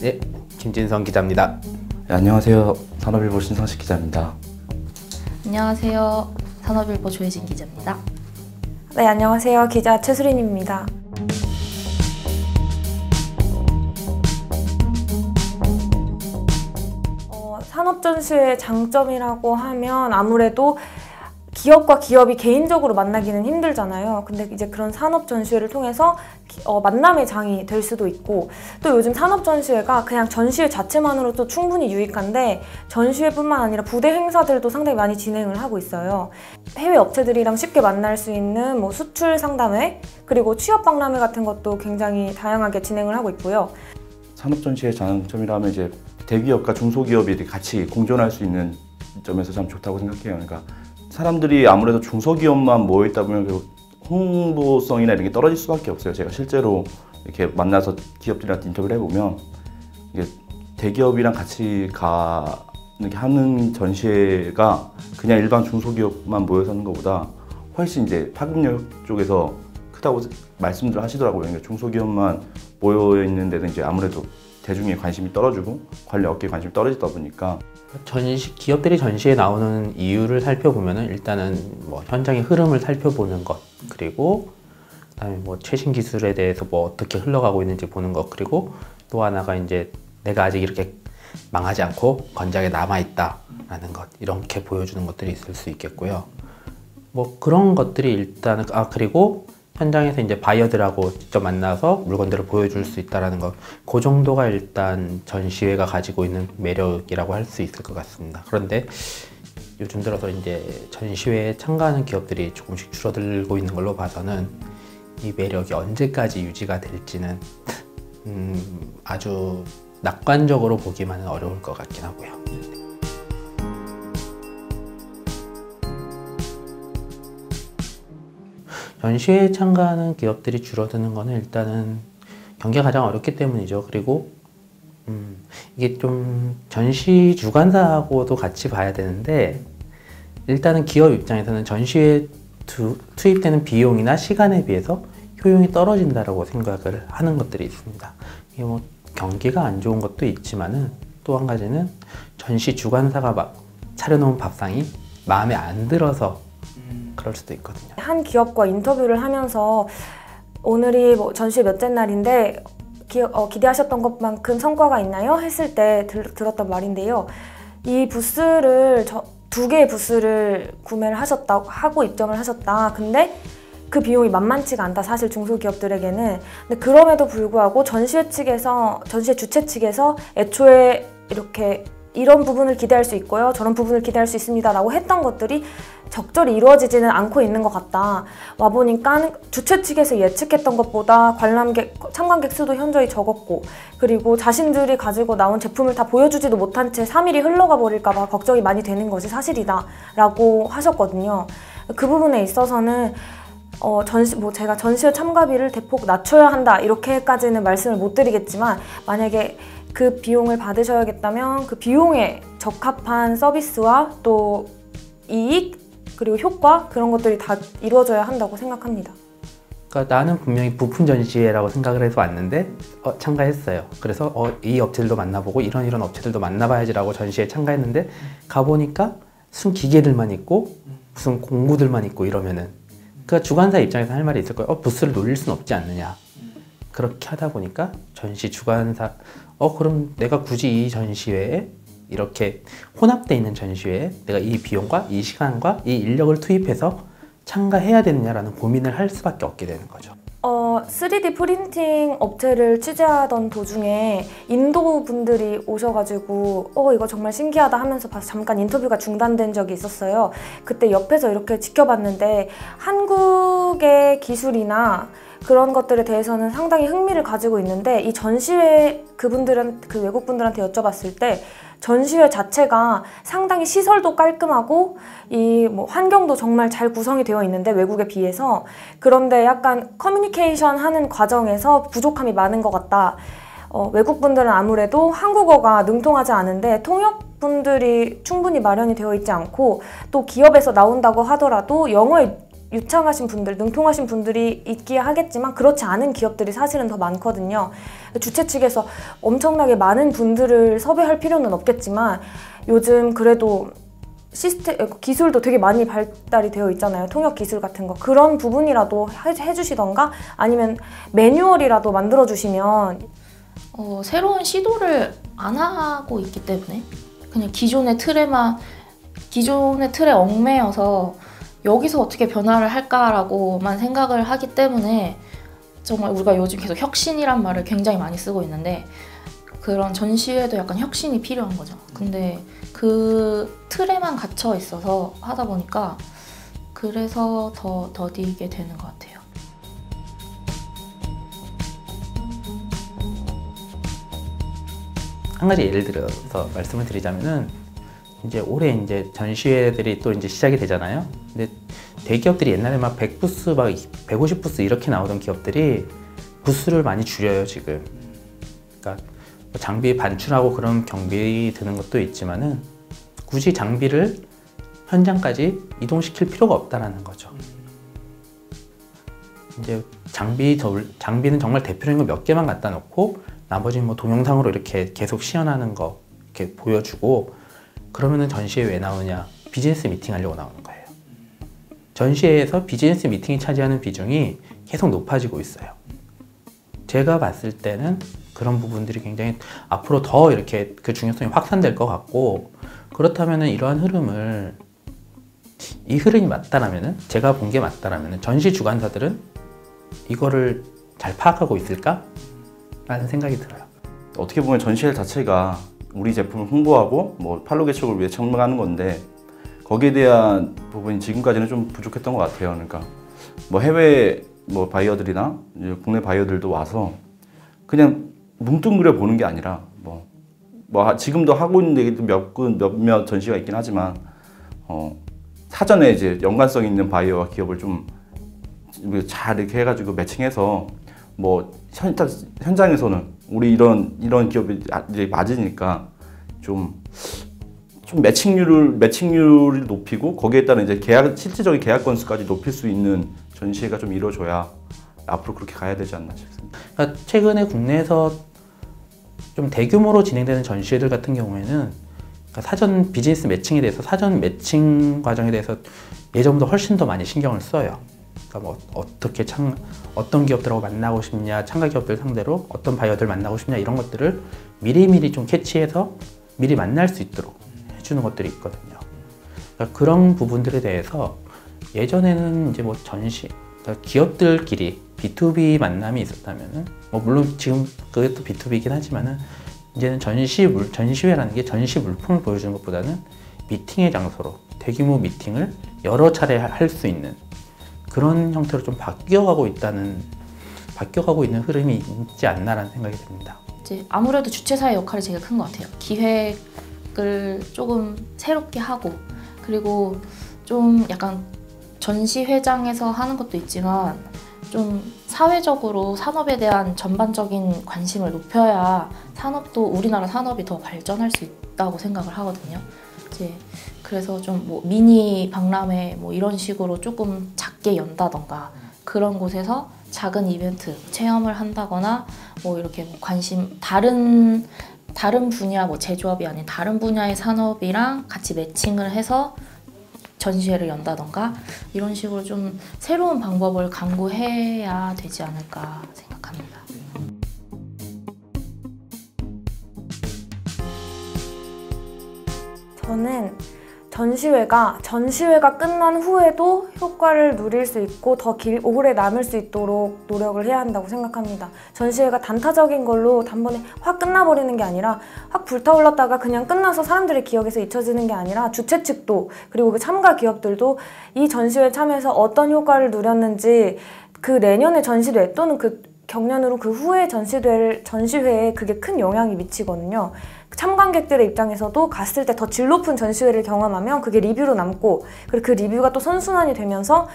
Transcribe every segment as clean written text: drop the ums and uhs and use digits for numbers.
네, 김진성 기자입니다. 네, 안녕하세요. 산업일보 신성식 기자입니다. 안녕하세요. 산업일보 조혜진 기자입니다. 네, 안녕하세요. 기자 최수린입니다. 산업전시회의 장점이라고 하면 아무래도 기업과 기업이 개인적으로 만나기는 힘들잖아요. 근데 이제 그런 산업전시회를 통해서 만남의 장이 될 수도 있고, 또 요즘 산업전시회가 그냥 전시회 자체만으로도 충분히 유익한데 전시회뿐만 아니라 부대 행사들도 상당히 많이 진행을 하고 있어요. 해외 업체들이랑 쉽게 만날 수 있는 뭐 수출 상담회, 그리고 취업 박람회 같은 것도 굉장히 다양하게 진행을 하고 있고요. 산업전시회 장점이라면 이제 대기업과 중소기업이 같이 공존할 수 있는 점에서 참 좋다고 생각해요. 그러니까 사람들이 아무래도 중소기업만 모여있다 보면 홍보성이나 이런 게 떨어질 수밖에 없어요. 제가 실제로 이렇게 만나서 기업들이랑 인터뷰를 해보면 이게 대기업이랑 같이 하는 전시회가 그냥 일반 중소기업만 모여서 하는 것보다 훨씬 이제 파급력 쪽에서 크다고 말씀들 하시더라고요. 그러니까 중소기업만 모여있는 데는 이제 아무래도 대중의 관심이 떨어지고 관련 업계의 관심이 떨어지다 보니까 기업들이 전시에 나오는 이유를 살펴보면은 일단은 뭐 현장의 흐름을 살펴보는 것, 그리고 그다음에 뭐 최신 기술에 대해서 뭐 어떻게 흘러가고 있는지 보는 것, 그리고 또 하나가 이제 내가 아직 이렇게 망하지 않고 건장하게 남아있다라는 것, 이렇게 보여주는 것들이 있을 수 있겠고요. 뭐 그런 것들이 일단은 그리고 현장에서 이제 바이어들하고 직접 만나서 물건들을 보여줄 수 있다는 것, 그 정도가 일단 전시회가 가지고 있는 매력이라고 할 수 있을 것 같습니다. 그런데 요즘 들어서 이제 전시회에 참가하는 기업들이 조금씩 줄어들고 있는 걸로 봐서는 이 매력이 언제까지 유지가 될지는 아주 낙관적으로 보기만은 어려울 것 같긴 하고요. 전시회에 참가하는 기업들이 줄어드는 거는 일단은 경기가 가장 어렵기 때문이죠. 그리고 이게 좀 전시 주관사하고도 같이 봐야 되는데, 일단은 기업 입장에서는 전시회에 투입되는 비용이나 시간에 비해서 효용이 떨어진다라고 생각을 하는 것들이 있습니다. 이게 뭐 경기가 안 좋은 것도 있지만은 또 한 가지는 전시 주관사가 막 차려놓은 밥상이 마음에 안 들어서 그럴 수도 있거든요. 한 기업과 인터뷰를 하면서 오늘이 뭐 전시회 몇째 날인데 기대하셨던 것만큼 성과가 있나요? 했을 때 들었던 말인데요. 이 부스를 두 개의 부스를 구매를 하고 입점을 하셨다. 근데 그 비용이 만만치가 않다. 사실 중소기업들에게는. 근데 그럼에도 불구하고 전시회 주최 측에서 애초에 이렇게 이런 부분을 기대할 수 있고요, 저런 부분을 기대할 수 있습니다 라고 했던 것들이 적절히 이루어지지는 않고 있는 것 같다. 와보니까 주최 측에서 예측했던 것보다 참관객 수도 현저히 적었고, 그리고 자신들이 가지고 나온 제품을 다 보여주지도 못한 채 3일이 흘러가 버릴까 봐 걱정이 많이 되는 것이 사실이다 라고 하셨거든요. 그 부분에 있어서는 제가 전시회 참가비를 대폭 낮춰야 한다 이렇게까지는 말씀을 못 드리겠지만, 만약에 그 비용을 받으셔야겠다면 그 비용에 적합한 서비스와 또 이익, 그리고 효과, 그런 것들이 다 이루어져야 한다고 생각합니다. 그러니까 나는 분명히 부품 전시회라고 생각을 해서 왔는데 참가했어요. 그래서 이 업체들도 만나보고 이런 업체들도 만나봐야지라고 전시회에 참가했는데 가보니까 무슨 기계들만 있고 무슨 공구들만 있고 이러면은 그 주관사 입장에서 할 말이 있을 거예요. 부스를 놀릴 수는 없지 않느냐. 그렇게 하다 보니까 전시 주관사 그럼 내가 굳이 이 전시회에 이렇게 혼합되어 있는 전시회에 내가 이 비용과 이 시간과 이 인력을 투입해서 참가해야 되느냐라는 고민을 할 수밖에 없게 되는 거죠. 3D 프린팅 업체를 취재하던 도중에 인도 분들이 오셔가지고 이거 정말 신기하다 하면서 봐서 잠깐 인터뷰가 중단된 적이 있었어요. 그때 옆에서 이렇게 지켜봤는데 한국의 기술이나 그런 것들에 대해서는 상당히 흥미를 가지고 있는데, 이 전시회 그 외국분들한테 여쭤봤을 때 전시회 자체가 상당히 시설도 깔끔하고 이 뭐 환경도 정말 잘 구성이 되어 있는데 외국에 비해서, 그런데 약간 커뮤니케이션 하는 과정에서 부족함이 많은 것 같다. 외국분들은 아무래도 한국어가 능통하지 않은데 통역분들이 충분히 마련이 되어 있지 않고, 또 기업에서 나온다고 하더라도 유창하신 분들, 능통하신 분들이 있기야 하겠지만 그렇지 않은 기업들이 사실은 더 많거든요. 주최 측에서 엄청나게 많은 분들을 섭외할 필요는 없겠지만 요즘 그래도 기술도 되게 많이 발달이 되어 있잖아요. 통역 기술 같은 거. 그런 부분이라도 해주시던가 아니면 매뉴얼이라도 만들어주시면 새로운 시도를 안 하고 있기 때문에 그냥 기존의 틀에 얽매여서 여기서 어떻게 변화를 할까라고만 생각을 하기 때문에 정말 우리가 요즘 계속 혁신이란 말을 굉장히 많이 쓰고 있는데 그런 전시회도 약간 혁신이 필요한 거죠. 근데 그 틀에만 갇혀 있어서 하다 보니까 그래서 더 더디게 되는 것 같아요. 한 가지 예를 들어서 말씀을 드리자면은 이제 올해 이제 전시회들이 또 이제 시작이 되잖아요. 근데 대기업들이 옛날에 막 100부스, 막 150부스 이렇게 나오던 기업들이 부스를 많이 줄여요, 지금. 그러니까 장비 반출하고 그런 경비 드는 것도 있지만은 굳이 장비를 현장까지 이동시킬 필요가 없다라는 거죠. 이제 장비는 정말 대표적인 거 몇 개만 갖다 놓고 나머지는 뭐 동영상으로 이렇게 계속 시연하는 거 이렇게 보여주고 그러면은 전시회 왜 나오냐? 비즈니스 미팅 하려고 나오는 거예요. 전시회에서 비즈니스 미팅이 차지하는 비중이 계속 높아지고 있어요. 제가 봤을 때는 그런 부분들이 굉장히 앞으로 더 이렇게 그 중요성이 확산될 것 같고 그렇다면은 이러한 흐름을 이 흐름이 맞다라면은 제가 본 게 맞다라면은 전시 주관사들은 이거를 잘 파악하고 있을까? 라는 생각이 들어요. 어떻게 보면 전시회 자체가 우리 제품을 홍보하고 뭐 팔로 개척을 위해 참가하는 건데 거기에 대한 부분이 지금까지는 좀 부족했던 것 같아요. 그러니까 뭐 해외 뭐 바이어들이나 국내 바이어들도 와서 그냥 뭉뚱그려 보는 게 아니라 뭐 지금도 하고 있는 몇몇 전시가 있긴 하지만 사전에 이제 연관성 있는 바이어와 기업을 좀 잘 이렇게 해가지고 매칭해서 뭐 현장에서는 우리 이런 기업이 이제 맞으니까 좀 매칭률을 높이고 거기에 따른 이제 실질적인 계약 건수까지 높일 수 있는 전시회가 좀 이루어져야 앞으로 그렇게 가야 되지 않나 싶습니다. 그러니까 최근에 국내에서 좀 대규모로 진행되는 전시회들 같은 경우에는 그러니까 사전 비즈니스 매칭에 대해서 사전 매칭 과정에 대해서 예전보다 훨씬 더 많이 신경을 써요. 그러니까 뭐 어떻게 어떤 기업들하고 만나고 싶냐, 참가 기업들 상대로 어떤 바이어들 만나고 싶냐 이런 것들을 미리미리 좀 캐치해서 미리 만날 수 있도록 해주는 것들이 있거든요. 그러니까 그런 부분들에 대해서 예전에는 이제 뭐 그러니까 기업들끼리 B2B 만남이 있었다면은 뭐 물론 지금 그것도 B2B이긴 하지만은 이제는 전시회라는 게 전시 물품을 보여주는 것보다는 미팅의 장소로 대규모 미팅을 여러 차례 할 수 있는 그런 형태로 좀 바뀌어가고 있는 흐름이 있지 않나라는 생각이 듭니다. 이제 아무래도 주최사의 역할이 제일 큰 것 같아요. 기획을 조금 새롭게 하고 그리고 좀 약간 전시회장에서 하는 것도 있지만 좀 사회적으로 산업에 대한 전반적인 관심을 높여야 우리나라 산업이 더 발전할 수 있다고 생각을 하거든요. 이제 그래서 좀 뭐 미니 박람회 뭐 이런 식으로 조금 작게 연다던가 그런 곳에서 작은 이벤트 체험을 한다거나 뭐 이렇게 뭐 다른 분야 뭐 제조업이 아닌 다른 분야의 산업이랑 같이 매칭을 해서 전시회를 연다던가 이런 식으로 좀 새로운 방법을 강구해야 되지 않을까 생각합니다. 저는 전시회가 끝난 후에도 효과를 누릴 수 있고 더 오래 남을 수 있도록 노력을 해야 한다고 생각합니다. 전시회가 단타적인 걸로 단번에 확 끝나버리는 게 아니라 확 불타올랐다가 그냥 끝나서 사람들의 기억에서 잊혀지는 게 아니라 주최 측도 그리고 그 참가 기업들도 이 전시회에 참여해서 어떤 효과를 누렸는지 그 내년의 전시회 또는 그 경년으로 그 후에 전시회에 그게 큰 영향이 미치거든요. 참관객들의 입장에서도 갔을 때 더 질 높은 전시회를 경험하면 그게 리뷰로 남고 그리고 그 리뷰가 또 선순환이 되면서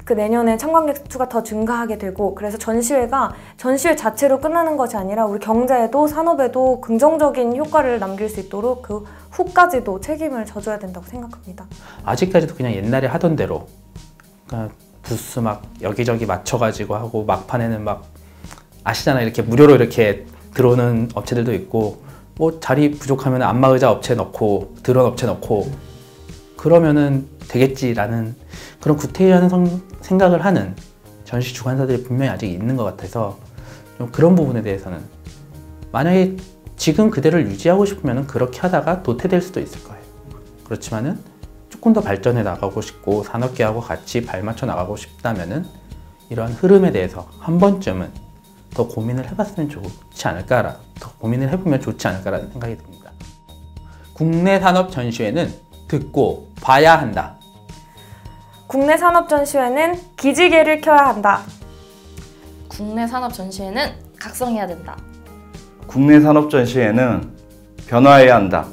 그 내년에 참관객 수가 더 증가하게 되고 그래서 전시회가 전시회 자체로 끝나는 것이 아니라 우리 경제에도 산업에도 긍정적인 효과를 남길 수 있도록 그 후까지도 책임을 져줘야 된다고 생각합니다. 아직까지도 그냥 옛날에 하던 대로 그러니까 부스 막 여기저기 맞춰가지고 하고 막판에는 막 아시잖아요. 이렇게 무료로 이렇게 들어오는 업체들도 있고 뭐 자리 부족하면 안마의자 업체 넣고 드론 업체 넣고 그러면은 되겠지라는 그런 구태의하는 생각을 하는 전시 주관사들이 분명히 아직 있는 것 같아서 좀 그런 부분에 대해서는 만약에 지금 그대로를 유지하고 싶으면 그렇게 하다가 도태될 수도 있을 거예요. 그렇지만은 조금 더 발전해 나가고 싶고 산업계하고 같이 발맞춰 나가고 싶다면은 이러한 흐름에 대해서 한 번쯤은 더 고민을 해봤으면 좋지 않을까라, 더 고민을 해보면 좋지 않을까라는 생각이 듭니다. 국내 산업 전시회는 듣고 봐야 한다. 국내 산업 전시회는 기지개를 켜야 한다. 국내 산업 전시회는 각성해야 된다. 국내 산업 전시회는 변화해야 한다.